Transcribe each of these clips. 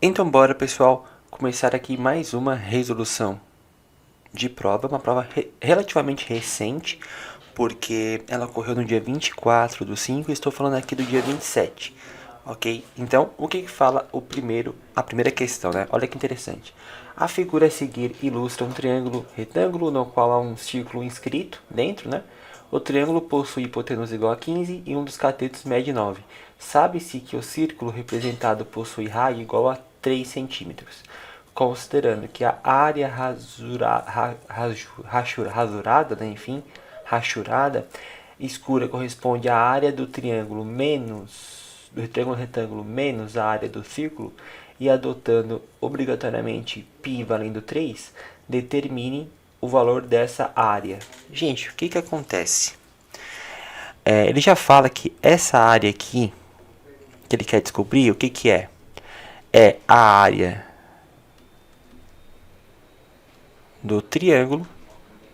Então bora, pessoal, começar aqui mais uma resolução de prova, uma prova relativamente recente, porque ela ocorreu no dia 24/5 e estou falando aqui do dia 27, ok? Então, o que fala a primeira questão, né? Olha que interessante. A figura a seguir ilustra um triângulo retângulo no qual há um círculo inscrito dentro, né? O triângulo possui hipotenusa igual a 15 e um dos catetos mede 9. Sabe-se que o círculo representado possui raio igual a 3 centímetros, considerando que a área rasurada, né, enfim, rachurada, escura corresponde à área do triângulo retângulo menos a área do círculo, e adotando obrigatoriamente π valendo 3, determine o valor dessa área. Gente, o que acontece? Ele já fala que essa área aqui, que ele quer descobrir, o que é? É a área do triângulo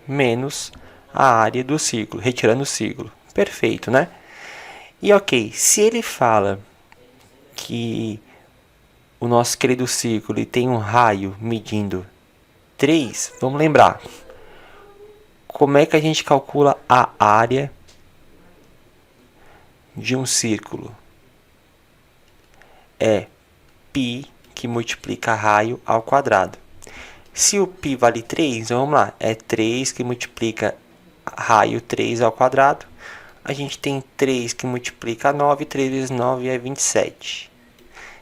menos a área do círculo, retirando o círculo. Perfeito, né? E ok, se ele fala que o nosso querido círculo tem um raio medindo 3, vamos lembrar. Como é que a gente calcula a área de um círculo? É π que multiplica raio ao quadrado. Se o π vale 3, então vamos lá, é 3 que multiplica raio 3 ao quadrado. A gente tem 3 que multiplica 9, 3 vezes 9 é 27.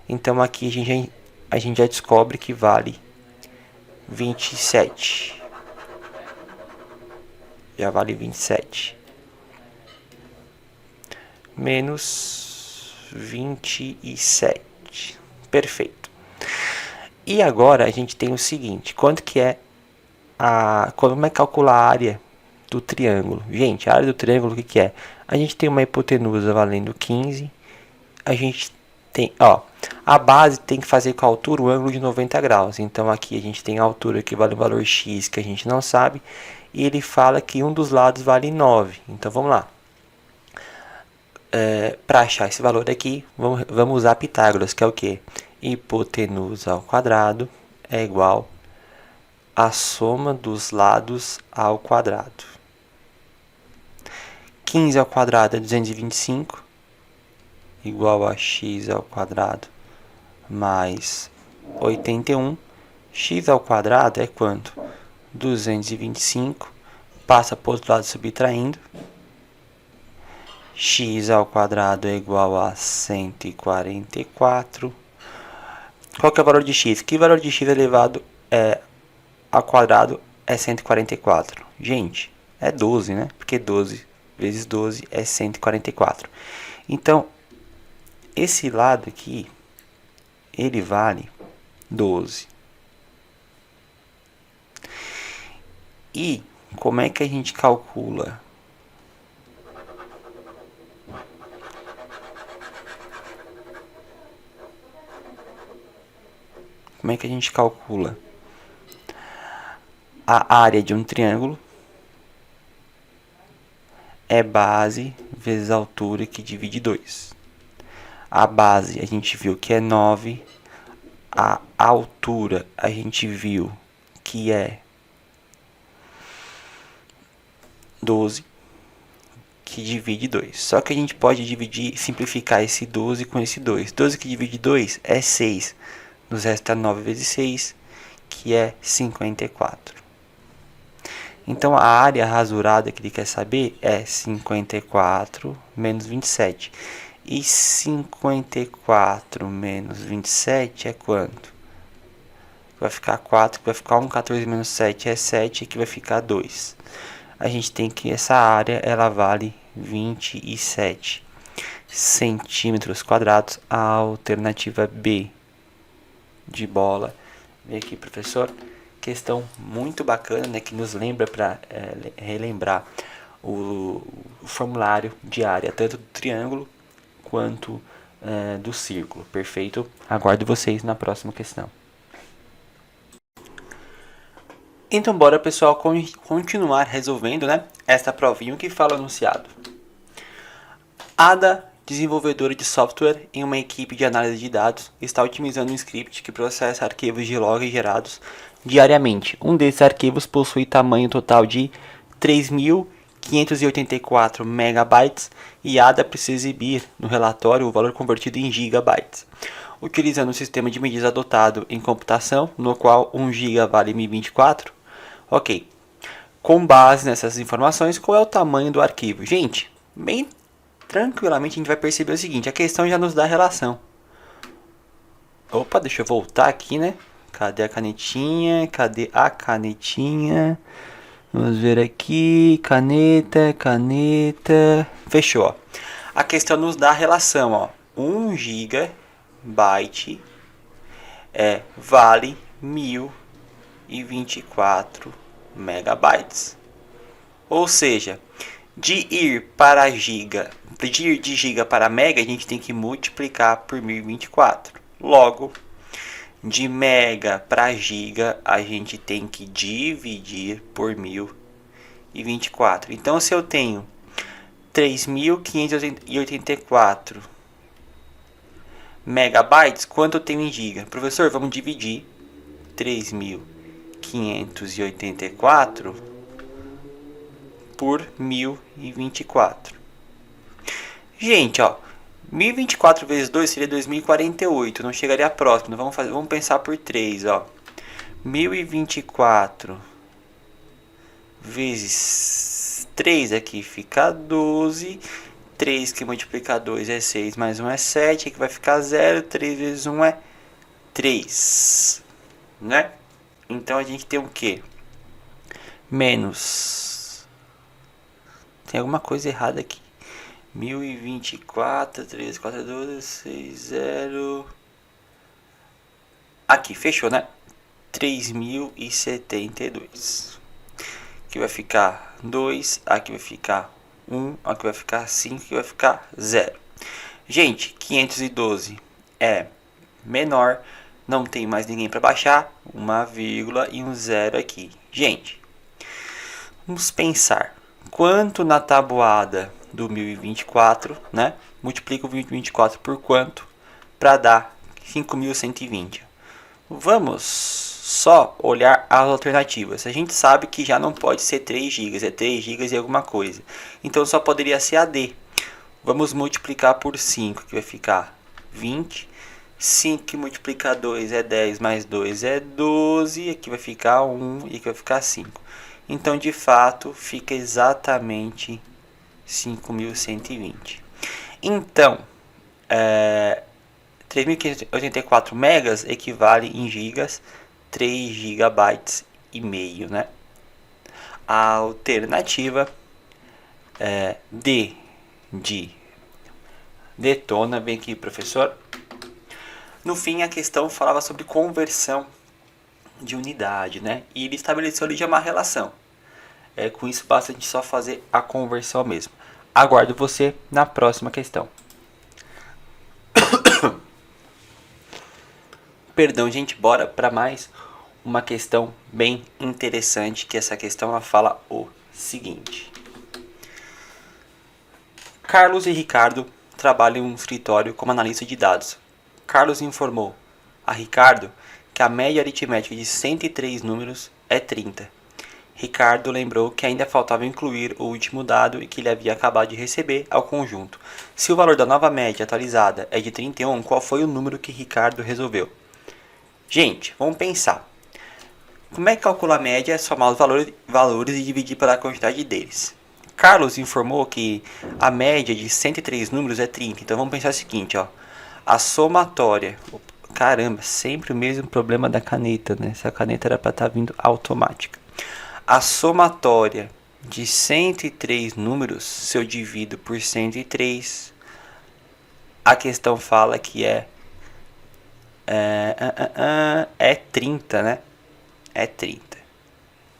Então aqui a gente já descobre que vale 27. Já vale 27. Menos 27. Perfeito. E agora a gente tem o seguinte, quanto que é como é que calcula a área do triângulo? Gente, a área do triângulo o que é? A gente tem uma hipotenusa valendo 15. A gente tem, a base tem que fazer com a altura o ângulo de 90 graus. Então aqui a gente tem a altura que vale o valor x que a gente não sabe. E ele fala que um dos lados vale 9. Então vamos lá. Para achar esse valor aqui, vamos usar Pitágoras, que é o que? Hipotenusa ao quadrado é igual a soma dos lados ao quadrado. 15 ao quadrado é 225, igual a x ao quadrado mais 81. X ao quadrado é quanto? 225. Passa para o outro lado subtraindo. X ao quadrado é igual a 144. Qual que é o valor de x? Que valor de x elevado ao quadrado é 144? Gente, é 12, né? Porque 12 vezes 12 é 144. Então, esse lado aqui, ele vale 12. E como é que a gente calcula? Como é que a gente calcula a área de um triângulo? É base vezes a altura que divide 2. A base a gente viu que é 9. A altura a gente viu que é 12, que divide 2. Só que a gente pode simplificar esse 12 com esse 2. 12 que divide 2 é 6. Nos resta 9 vezes 6, que é 54. Então a área rasurada que ele quer saber é 54 menos 27. E 54 menos 27 é quanto? Vai ficar 4, vai ficar 1, 14 menos 7 é 7, aqui vai ficar 2. A gente tem que essa área ela vale 27 centímetros quadrados. A alternativa B de bola. Vem aqui, professor. Questão muito bacana, né, que nos lembra para relembrar o formulário de área, tanto do triângulo quanto do círculo. Perfeito? Aguardo vocês na próxima questão. Então bora, pessoal, continuar resolvendo, né, esta provinha que fala anunciado. Ada desenvolvedora de software em uma equipe de análise de dados, está otimizando um script que processa arquivos de log gerados diariamente. Um desses arquivos possui tamanho total de 3.584 megabytes e ADA precisa exibir no relatório o valor convertido em gigabytes, utilizando o sistema de medidas adotado em computação, no qual 1 GB vale 1024. Ok. Com base nessas informações, qual é o tamanho do arquivo? Gente, bem tranquilamente a gente vai perceber o seguinte, a questão já nos dá a relação. Opa, deixa eu voltar aqui, né? Cadê a canetinha? Cadê a canetinha? Vamos ver aqui, caneta. Fechou, ó. A questão nos dá a relação, ó. 1 GB vale 1024 megabytes. Ou seja, de ir de giga para mega, a gente tem que multiplicar por 1024. Logo, de mega para giga, a gente tem que dividir por 1024. Então, se eu tenho 3.584 megabytes, quanto eu tenho em giga? Professor, vamos dividir 3.584 por 1024. Gente, ó, 1024 vezes 2 seria 2048, não chegaria próximo. Vamos pensar por 3, ó. 1024 vezes 3 aqui fica 12. 3 que multiplica 2 é 6, mais 1 é 7, aqui vai ficar 0. 3 vezes 1 é 3, né? Então a gente tem o quê? Menos. Tem alguma coisa errada aqui. 1024, 3, 4, 12, 6, 0. Aqui, fechou, né? 3072. Aqui vai ficar 2, aqui vai ficar 1, aqui vai ficar 5, aqui vai ficar 0. Gente, 512 é menor, não tem mais ninguém para baixar, uma vírgula e um 0 aqui. Gente, vamos pensar, quanto na tabuada do 1024, né? Multiplica o 1024 por quanto para dar 5120. Vamos só olhar as alternativas. A gente sabe que já não pode ser 3 GB, é 3 GB e alguma coisa. Então só poderia ser AD. Vamos multiplicar por 5, que vai ficar 20. 5 que multiplica 2 é 10, mais 2 é 12. Aqui vai ficar 1 e aqui vai ficar 5. Então, de fato, fica exatamente 5.120. Então, 3.584 megas equivale em gigas 3 gigabytes e meio, né? A alternativa é D de detona. Vem aqui, professor. No fim, a questão falava sobre conversão de unidade, né? E ele estabeleceu ali já uma relação. Com isso, basta a gente só fazer a conversão mesmo. Aguardo você na próxima questão. Perdão, gente, bora para mais uma questão bem interessante, que essa questão ela fala o seguinte. Carlos e Ricardo trabalham em um escritório como analista de dados. Carlos informou a Ricardo que a média aritmética de 103 números é 30. Ricardo lembrou que ainda faltava incluir o último dado e que ele havia acabado de receber ao conjunto. Se o valor da nova média atualizada é de 31, qual foi o número que Ricardo resolveu? Gente, vamos pensar. Como é que calcula a média? É somar os valores e dividir pela quantidade deles. Carlos informou que a média de 103 números é 30. Então vamos pensar o seguinte, ó. A somatória. Caramba, sempre o mesmo problema da caneta, né? Essa caneta era para estar vindo automática. A somatória de 103 números, se eu divido por 103, a questão fala que é 30, né? É 30.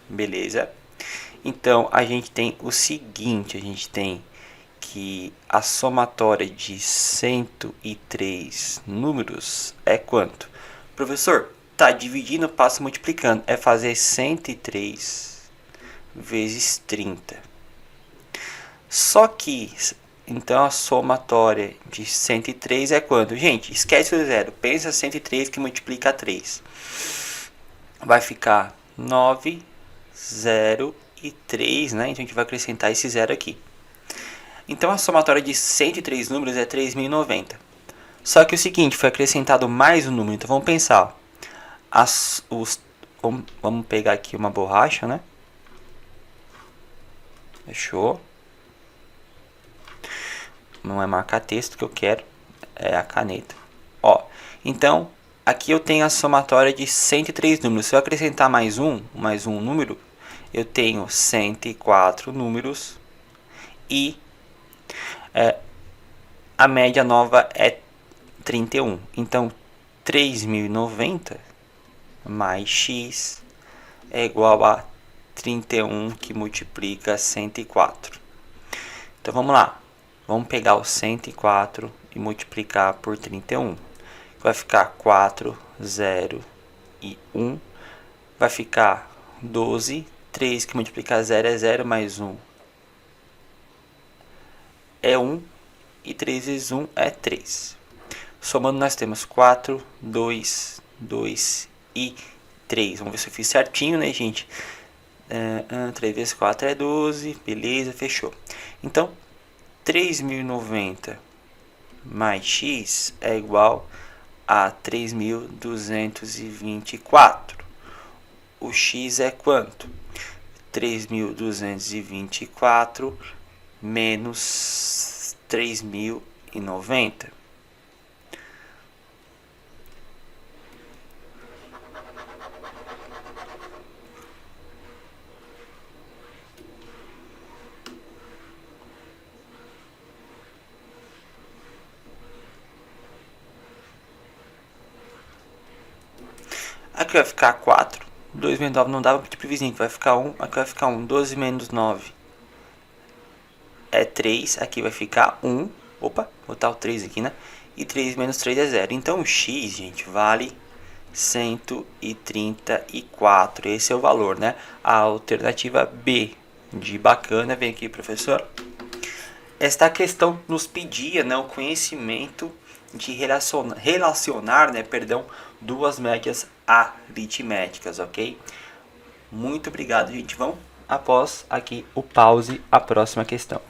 Beleza? Então, a gente tem o seguinte, a gente tem que a somatória de 103 números é quanto? Professor, tá dividindo, passa multiplicando. É fazer 103 vezes 30. Só que Então a somatória de 103 é quanto? Gente, esquece o zero. Pensa 103 que multiplica 3. Vai ficar 9, 0 e 3, né? Então a gente vai acrescentar esse zero aqui. Então a somatória de 103 números é 3090. Só que o seguinte, foi acrescentado mais um número. Então vamos pensar. Vamos pegar aqui uma borracha, né? Fechou. Não é marcar texto que eu quero, é a caneta. Ó, então, aqui eu tenho a somatória de 103 números. Se eu acrescentar mais um número, eu tenho 104 números e a média nova é 31. Então, 3090 mais x é igual a 31 que multiplica 104. Então, vamos lá. Vamos pegar o 104 e multiplicar por 31. Vai ficar 4, 0 e 1. Vai ficar 12. 3 que multiplica 0 é 0, mais 1 é 1. E 3 vezes 1 é 3. Somando nós temos 4, 2, 2 e 3. Vamos ver se eu fiz certinho, né, gente? 3 vezes 4 é 12. Beleza, fechou. Então, 3090 mais x é igual a 3224. O x é quanto? 3224 menos 3090. Aqui vai ficar 4. 2 menos 9 não dá para pedir pro vizinho. Vai ficar 1. Aqui vai ficar 1. 12 menos 9 é 3. Aqui vai ficar 1. Opa, vou botar o 3 aqui, né? E 3 menos 3 é 0. Então o x, gente, vale 134. Esse é o valor, né? A alternativa B de bacana. Vem aqui, professor. Esta questão nos pedia, né, o conhecimento de relacionar, né, duas médias aritméticas, ok? Muito obrigado, gente. Vamos após aqui o pause, a próxima questão.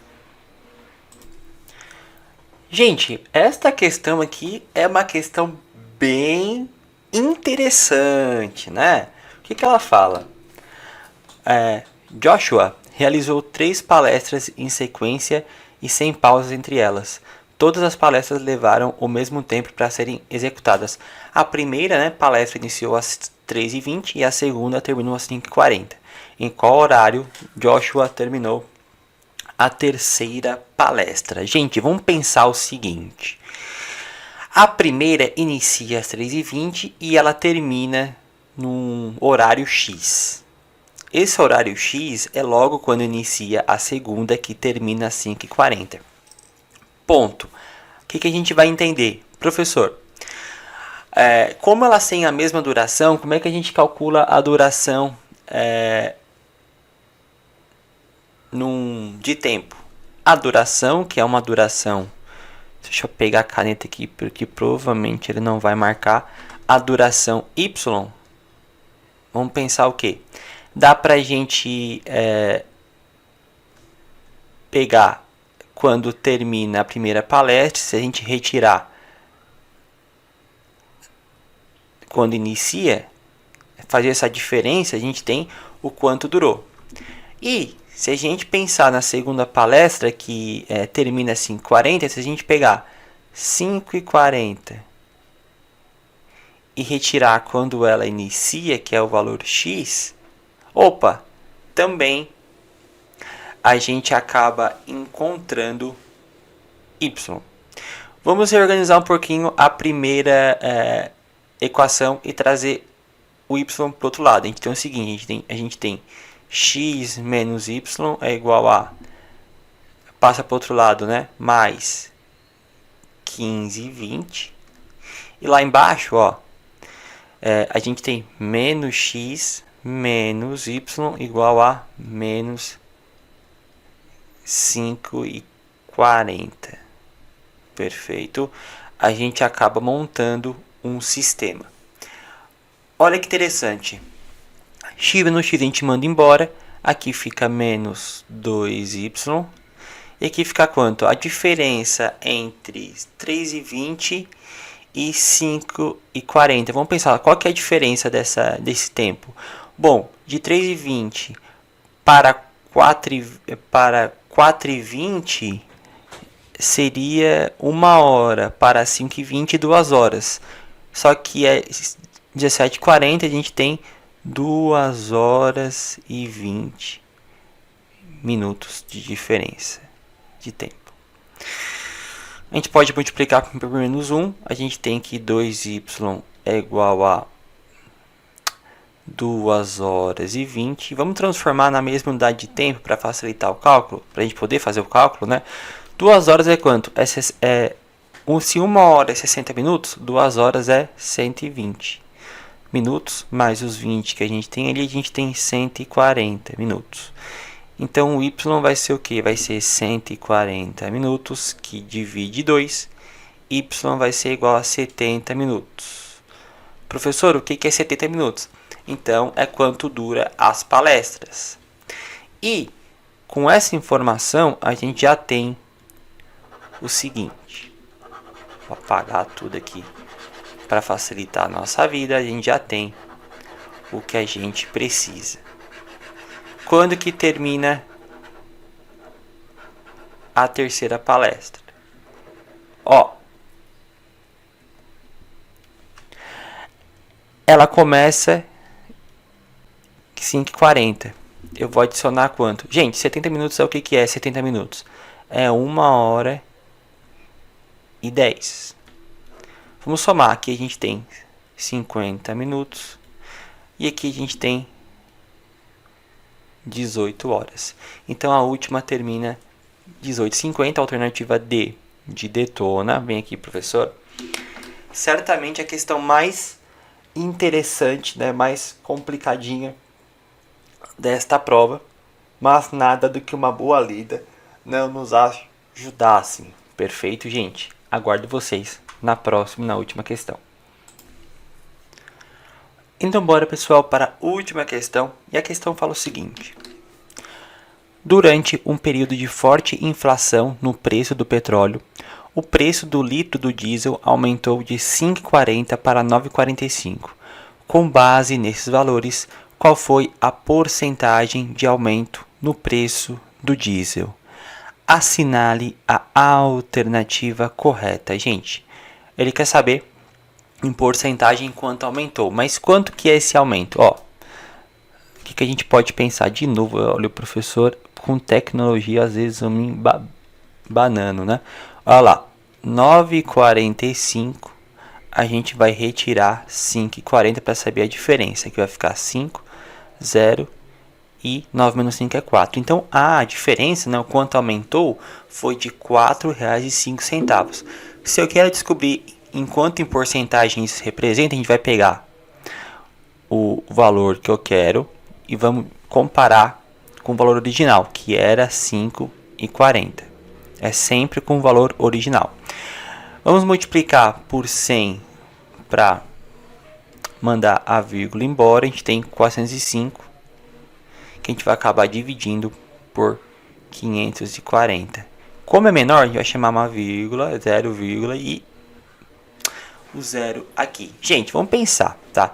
Gente, esta questão aqui é uma questão bem interessante, né? O que ela fala? Joshua realizou 3 palestras em sequência e sem pausas entre elas. Todas as palestras levaram o mesmo tempo para serem executadas. A primeira, né, palestra iniciou às 3h20 e a segunda terminou às 5h40. Em qual horário Joshua terminou a terceira palestra? Gente, vamos pensar o seguinte. A primeira inicia às 3h20 e ela termina num horário X. Esse horário X é logo quando inicia a segunda, que termina às 5h40. Ponto. O que a gente vai entender? Professor, como elas têm a mesma duração, como é que a gente calcula a duração de tempo? A duração, que é uma duração... Deixa eu pegar a caneta aqui, porque provavelmente ele não vai marcar. A duração Y. Vamos pensar o quê? Dá pra gente pegar quando termina a primeira palestra, se a gente retirar quando inicia, fazer essa diferença, a gente tem o quanto durou. E se a gente pensar na segunda palestra, que termina às 5h40, se a gente pegar 5h40 e retirar quando ela inicia, que é o valor X, também a gente acaba encontrando Y. Vamos reorganizar um pouquinho a primeira equação e trazer o Y para o outro lado. A gente tem o seguinte, a gente tem x menos y é igual a, passa para o outro lado, né, mais 15/20. E lá embaixo, ó, a gente tem menos x menos y igual a menos 5/4. 40. Perfeito. A gente acaba montando um sistema. Olha que interessante. X no X a gente manda embora. Aqui fica menos 2y. E aqui fica quanto? A diferença entre 3,20 e 5,40. Vamos pensar, qual que é a diferença desse tempo? Bom, de 3,20 para 4,20 seria 1 hora, para 5,20 2 horas. Só que é 17,40, a gente tem 2 horas e 20 minutos de diferença de tempo. A gente pode multiplicar por menos 1. A gente tem que 2y é igual a 2 horas e 20. Vamos transformar na mesma unidade de tempo para facilitar o cálculo, para a gente poder fazer o cálculo, né? 2 horas é quanto? Se 1 hora é 60 minutos, 2 horas é 120 minutos, mais os 20 que a gente tem ali, a gente tem 140 minutos. Então, o y vai ser o que? Vai ser 140 minutos, que divide 2. Y vai ser igual a 70 minutos. Professor, o que é 70 minutos? Então, é quanto dura as palestras. E, com essa informação, a gente já tem o seguinte. Vou apagar tudo aqui para facilitar a nossa vida. A gente já tem o que a gente precisa. Quando que termina a terceira palestra? Ó, ela começa 5h40. Eu vou adicionar quanto? Gente, 70 minutos é o que é 70 minutos? É 1 hora e 10. Vamos somar. Aqui a gente tem 50 minutos. E aqui a gente tem 18 horas. Então a última termina 18h50, alternativa D de detona. Vem aqui, professor. Certamente a questão mais interessante, né, mais complicadinha desta prova, mas nada do que uma boa lida não nos ajudasse. Perfeito, gente? Aguardo vocês na próxima, na última questão. Então, bora, pessoal, para a última questão. E a questão fala o seguinte. Durante um período de forte inflação no preço do petróleo, o preço do litro do diesel aumentou de 5,40 para 9,45. Com base nesses valores, qual foi a porcentagem de aumento no preço do diesel? Assinale a alternativa correta. Gente, ele quer saber em porcentagem quanto aumentou. Mas quanto que é esse aumento? Ó, o que a gente pode pensar? De novo, olha o professor com tecnologia, às vezes eu me banano, né? Olha lá, 9,45. A gente vai retirar 5,40 para saber a diferença. Aqui vai ficar 5, 0 e 9 menos 5 é 4. Então, a diferença, né, o quanto aumentou, foi de R$ 4,05. Se eu quero descobrir em quanto em porcentagem isso representa, a gente vai pegar o valor que eu quero e vamos comparar com o valor original, que era 5,40. É sempre com o valor original. Vamos multiplicar por 100 para mandar a vírgula embora. A gente tem 405, que a gente vai acabar dividindo por 540. Como é menor, a gente vai chamar uma vírgula, 0, e o 0 aqui. Gente, vamos pensar, tá?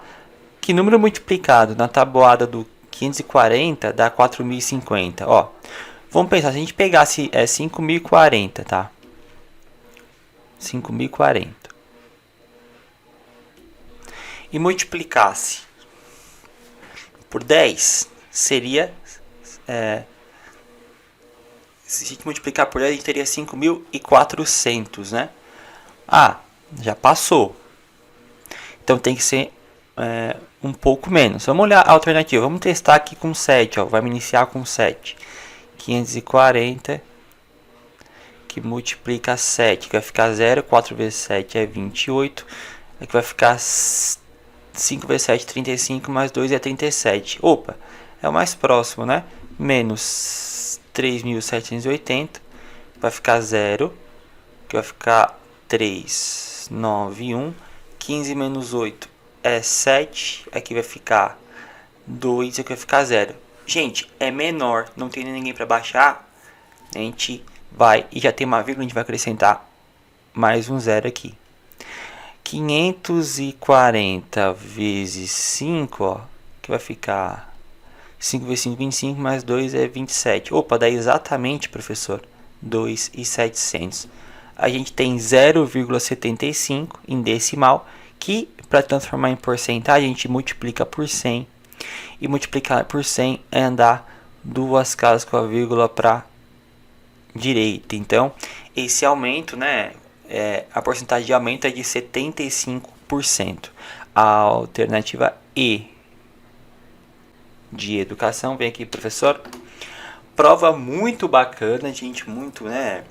Que número multiplicado na tabuada do 540 dá 4.050, ó. Vamos pensar, se a gente pegasse 5.040, tá? 5.040. E multiplicasse por 10, seria... se a gente multiplicar por 10, a gente teria 5.400, né? Ah, já passou. Então tem que ser um pouco menos. Vamos olhar a alternativa. Vamos testar aqui com 7. Ó. Vai me iniciar com 7. 540 que multiplica 7, que vai ficar 0. 4 vezes 7 é 28. Aqui vai ficar 5 vezes 7, 35, mais 2 é 37. Opa, é o mais próximo, né? Menos 3.780. vai ficar 0, que vai ficar 3, 9, 1. 15 menos 8 é 7, aqui vai ficar 2, aqui vai ficar 0. Gente, é menor, não tem ninguém para baixar, a gente vai, e já tem uma vírgula, a gente vai acrescentar mais um 0 aqui. 540 vezes 5, ó, que vai ficar 5 vezes 5, 25, mais 2 é 27. Opa, dá exatamente, professor, 2.700. A gente tem 0,75 em decimal, que para transformar em porcentagem a gente multiplica por 100. E multiplicar por 100 é andar 2 casas com a vírgula para direita. Então, esse aumento, né, a porcentagem de aumento é de 75%. A alternativa E de educação, vem aqui, professor. Prova muito bacana, gente, muito, né,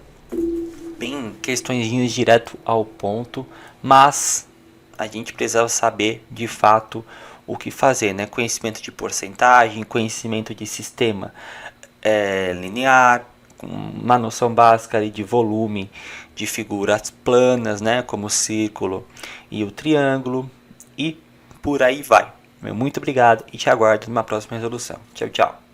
bem questõezinhas direto ao ponto, mas a gente precisava saber de fato o que fazer, né? Conhecimento de porcentagem, conhecimento de sistema linear, uma noção básica de volume de figuras planas, né? Como o círculo e o triângulo, e por aí vai. Muito obrigado e te aguardo numa próxima resolução. Tchau, tchau.